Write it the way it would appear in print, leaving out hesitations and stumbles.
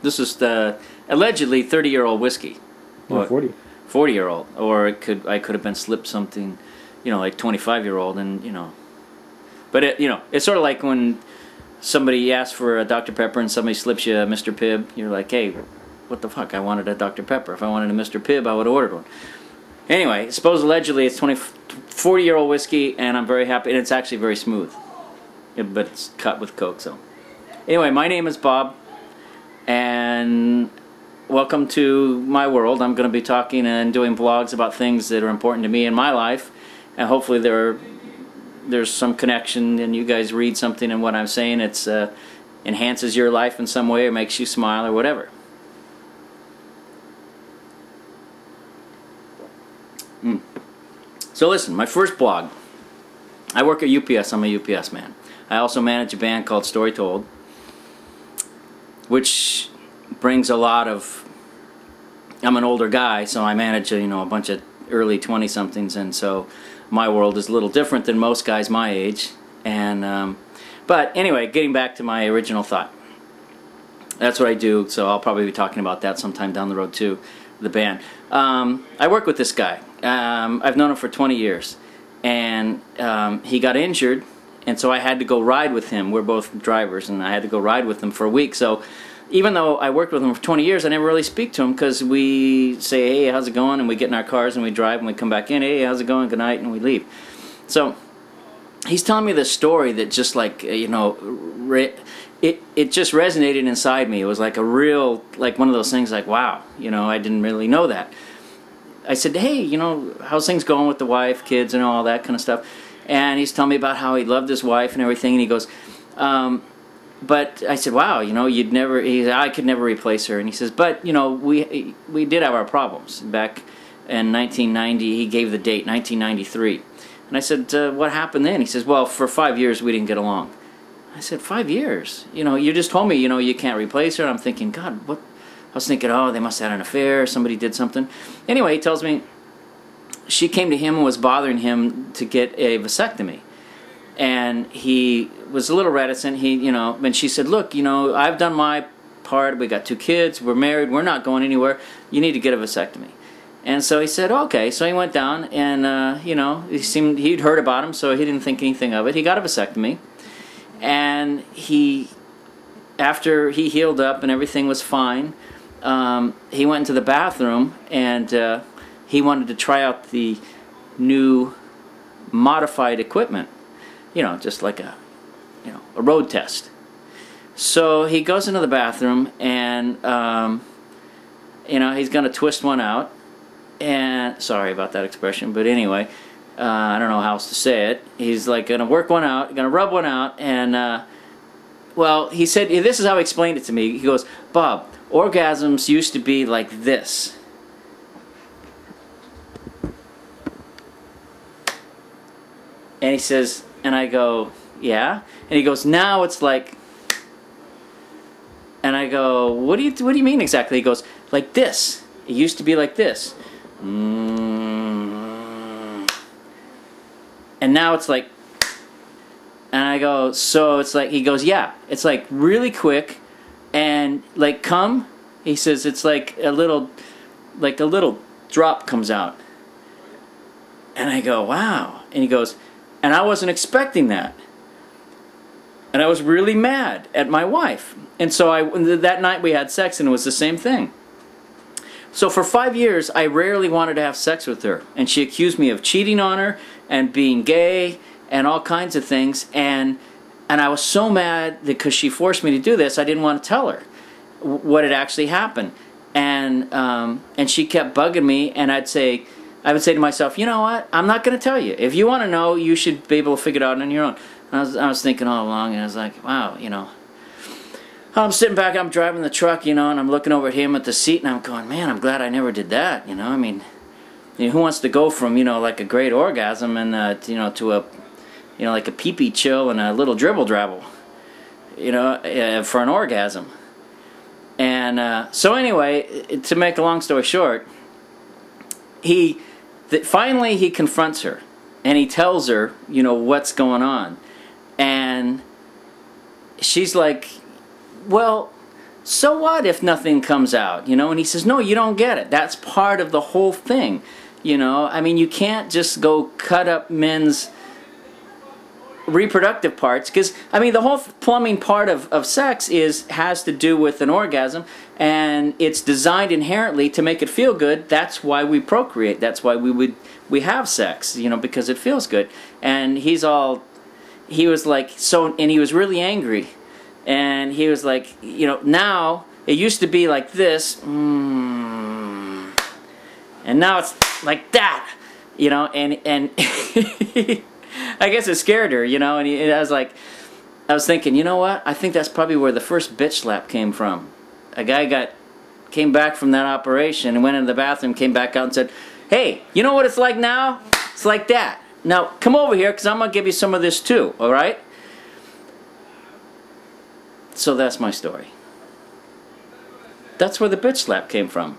This is the allegedly 30-year-old whiskey. No, 40. 40-year-old, or I could have been slipped something, like 25-year-old, and but it's sort of like when somebody asks for a Dr. Pepper and somebody slips you a Mr. Pibb. You're like, hey, what the fuck? I wanted a Dr. Pepper. If I wanted a Mr. Pibb, I would have ordered one. Anyway, suppose allegedly it's 40-year-old whiskey, and I'm very happy, and it's actually very smooth, but it's cut with Coke. So anyway, my name is Bob, and welcome to my world. I'm going to be talking and doing vlogs about things that are important to me in my life, and hopefully there's some connection and you guys read something in what I'm saying. It's enhances your life in some way or makes you smile or whatever. So listen, my first blog. I work at UPS. I'm a UPS man. I also manage a band called Story Told, which brings a lot of... I'm an older guy, so I manage a bunch of early 20-somethings, and so my world is a little different than most guys my age. And but anyway, getting back to my original thought. That's what I do, so I'll probably be talking about that sometime down the road too, the band. I work with this guy. I've known him for 20 years, and he got injured, and so I had to go ride with him. We're both drivers, and I had to go ride with him for a week. So even though I worked with him for 20 years, I never really speak to him because we say, hey, how's it going? And we get in our cars and we drive and we come back in, hey, how's it going? Good night, and we leave. So he's telling me this story that just like, it just resonated inside me. It was like a real, like one of those things like, wow, I didn't really know that. I said, hey, how's things going with the wife, kids, and all that kind of stuff? And he's telling me about how he loved his wife and everything, and he goes, but I said, wow, you'd never, I could never replace her. And he says, but, we did have our problems. Back in 1990, he gave the date, 1993. And I said, what happened then? He says, well, for 5 years we didn't get along. I said, 5 years? You just told me, you can't replace her. And I'm thinking, God, what? I was thinking, oh, they must have had an affair, somebody did something. Anyway, he tells me she came to him and was bothering him to get a vasectomy. And he was a little reticent. And she said, look, I've done my part. We got 2 kids. We're married. We're not going anywhere. You need to get a vasectomy. And so he said, okay. So he went down, and he'd heard about him, so he didn't think anything of it. He got a vasectomy, and after he healed up and everything was fine, he went into the bathroom, and he wanted to try out the new modified equipment. Just like a road test. So he goes into the bathroom, and he's going to twist one out. And sorry about that expression, but anyway, I don't know how else to say it. He's like going to work one out, going to rub one out, and well, he said, this is how he explained it to me. He goes, Bob, orgasms used to be like this. And he says, and I go, yeah? And he goes, now it's like, and I go, what do you mean exactly? He goes, like this. It used to be like this. And now it's like, and I go, so it's like, he goes, yeah, it's like really quick, and like come, he says it's like a little drop comes out. And I go, wow. And he goes, and I wasn't expecting that. And I was really mad at my wife. And so that night we had sex, and it was the same thing. So for 5 years, I rarely wanted to have sex with her. And she accused me of cheating on her and being gay and all kinds of things. And I was so mad because she forced me to do this, I didn't want to tell her what had actually happened. And she kept bugging me, and I would say to myself, you know what? I'm not going to tell you. If you want to know, you should be able to figure it out on your own. And I was thinking all along, and I was like, wow, I'm sitting back, I'm driving the truck, and I'm looking over at him at the seat, and I'm going, man, I'm glad I never did that, I mean, who wants to go from, like a great orgasm and, to a, like a pee-pee chill and a little dribble-drabble, for an orgasm. And so anyway, to make a long story short, finally he confronts her, and he tells her, what's going on. And she's like, well, so what if nothing comes out, you know? And he says, no, you don't get it. That's part of the whole thing, you know? I mean, you can't just go cut up men's reproductive parts, because, I mean, the whole plumbing part of sex has to do with an orgasm, and it's designed inherently to make it feel good. That's why we procreate. That's why we have sex, you know, because it feels good. And he was like, so, and he was really angry. And he was like, you know, now, it used to be like this, and now it's like that, you know, and I guess it scared her, you know, and I was thinking, you know what, I think that's probably where the first bitch slap came from. A guy came back from that operation and went into the bathroom, came back out and said, hey, you know what it's like now? It's like that. Now, come over here, because I'm going to give you some of this too, all right? So that's my story. That's where the bitch slap came from.